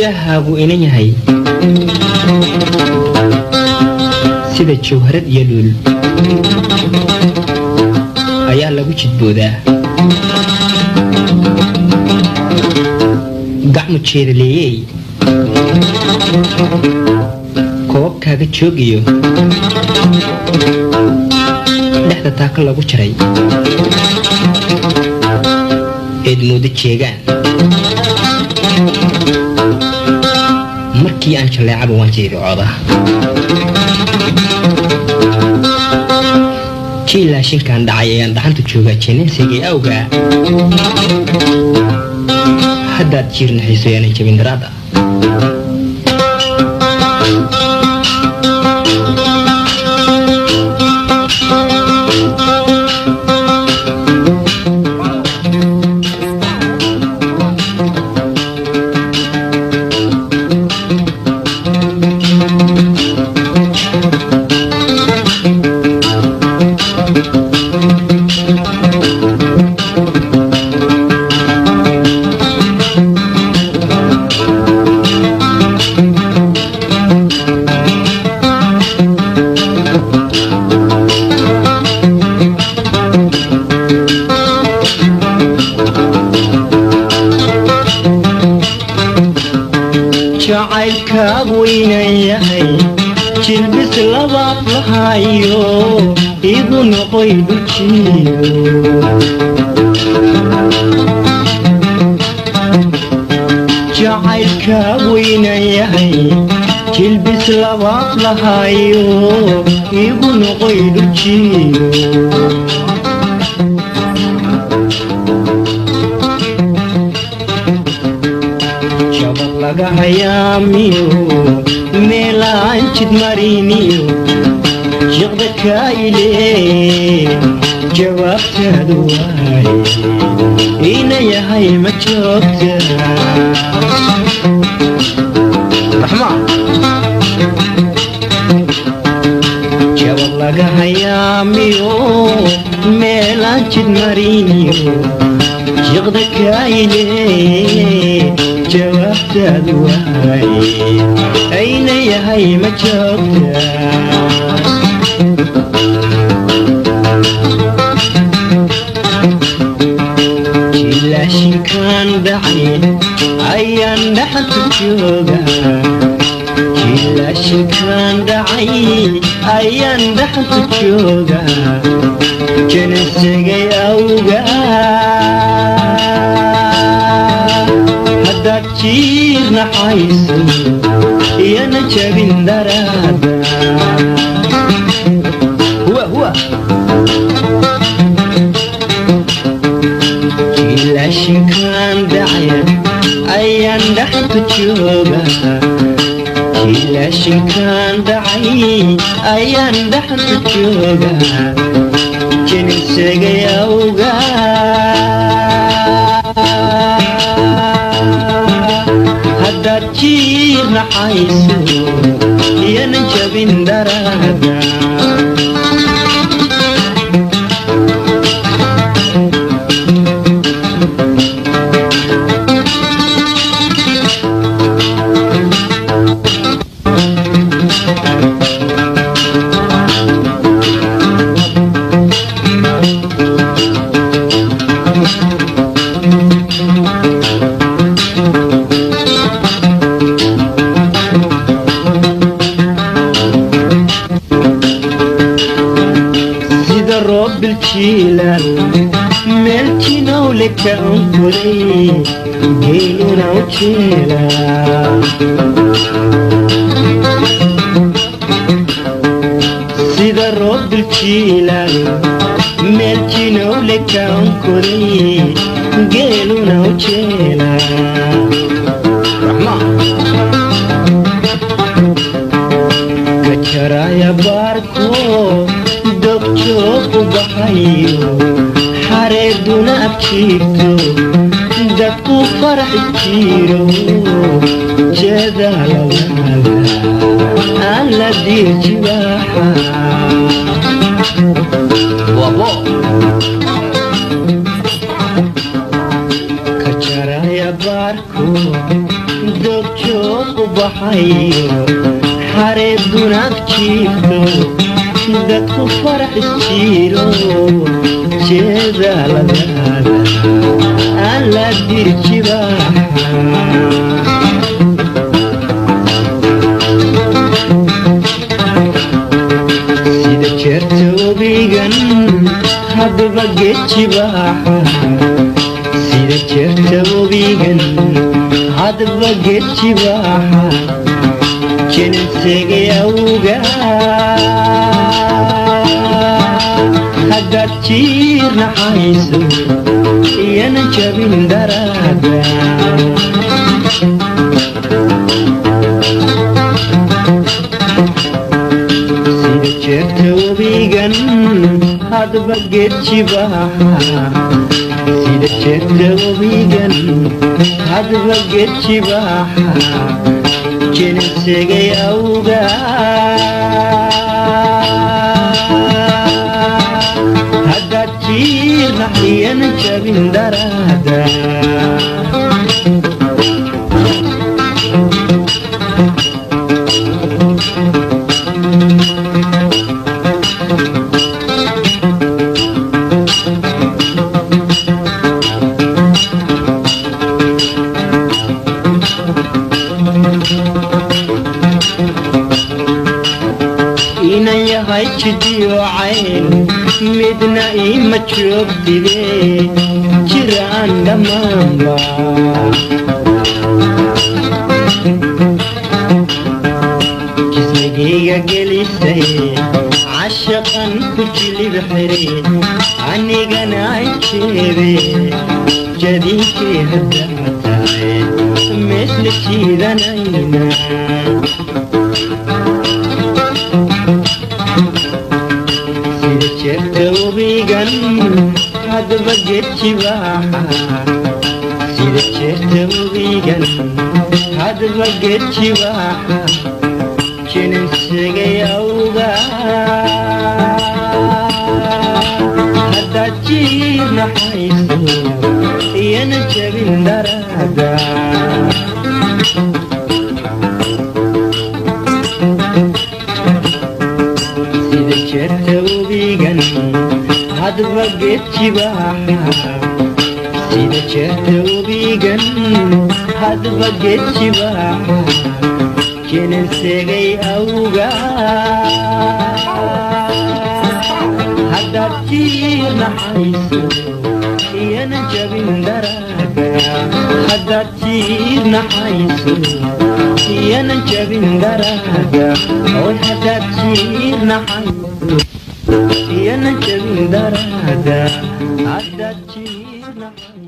midhahaagu inan yahay sida jawharad iyo luul ayaa lagu jidboodaa gacmu jeedaleeyey koobkaaga joogiyo dhexda taaka lagu jaray eed moodo jeegaan markii aan jaleecaba waan jeedicoodaa jiilaa shinkaan dhacay ayaan dhaxanta joogaa jeeneenseygay awgaa haddaad jiirnaxayso yaanan jabin daraada jilbis labaad lahayo igu noqoy dhujiyo jacaylkaa weynan yahay jilbis labaad lahayo igu noqoy dhujiyo jabad laga hayaamiyo meelaan jid mariniyo jiqda kayle jawaabtaadu waaye ina yahay ma joogta jabad laga hayaamiyo meelaan jid mariniyo jiqda kayle jawaabtaadu waaye ayna yahay ma joogta jilaashinkaan dhacay ayaan dhaxanta joogaa jilaashinkaan dhacay ayaan dhaxanta joogaa janasagay awgaa haddaad jiirnaxayso iyana jabin daraada jilaashinkaan dhacay ayaan dhaxanta joogaa jilaashinkaan dhacay ayaan dhaxanta joogaa janinsagay awgaa haddaad jiirnaxayso iyana jabin daraada meeltinow lekaan koray geeluna u jeelaa sida roob biljiilan meeltinow lekaan koray geeluna u jeelaa kajaraya baarko dogjoog u baxayo xareeduna abjiirto dadku farax jiro jeedaa lawada aan la diir jibaaxa kajaraya baarko دكتور وبحيو حاربنا كيفو دكتو فرح الشيرو جيدا لدادا ألا دير جباحا سيدا جرتو بيغن حد بقيت جباحا سيدا جرتو بيغن حد بقيت جباحا جنسيغي أوغا حقات جير نحايسو ينجبين درادا سيدا جرتو بيغن حد بقيت جباحا سيدا جرتو بيغن حد بقيت جباحا جنسيغي أوغا حقات جير نحيان جابين درادا إني هاي جديو عين مدنا إما تشوف دلي جيران دمامبا جسمي قليسي عشقا كجلي بحري عني قناعي شيبي جديكي هدامتاي مثل جيدا نينا جرتو بيغن حد بقيت جباحا سيدا جرتو بيغن حد بقيت جباحا جنسيغي أوغا حدا جير نحايسو ينجبين درادا سيدا جرتو بيغن حد بقيت جباحا سيدا جرتو بيغن حد بقيت جباحا جنسيغي أوغا حدا جير نحايسو ينجبين درادا حدا جير نحايسو ينجبين درادا حدا جير نحايسو ينجبين درادا حدا جير نحايسو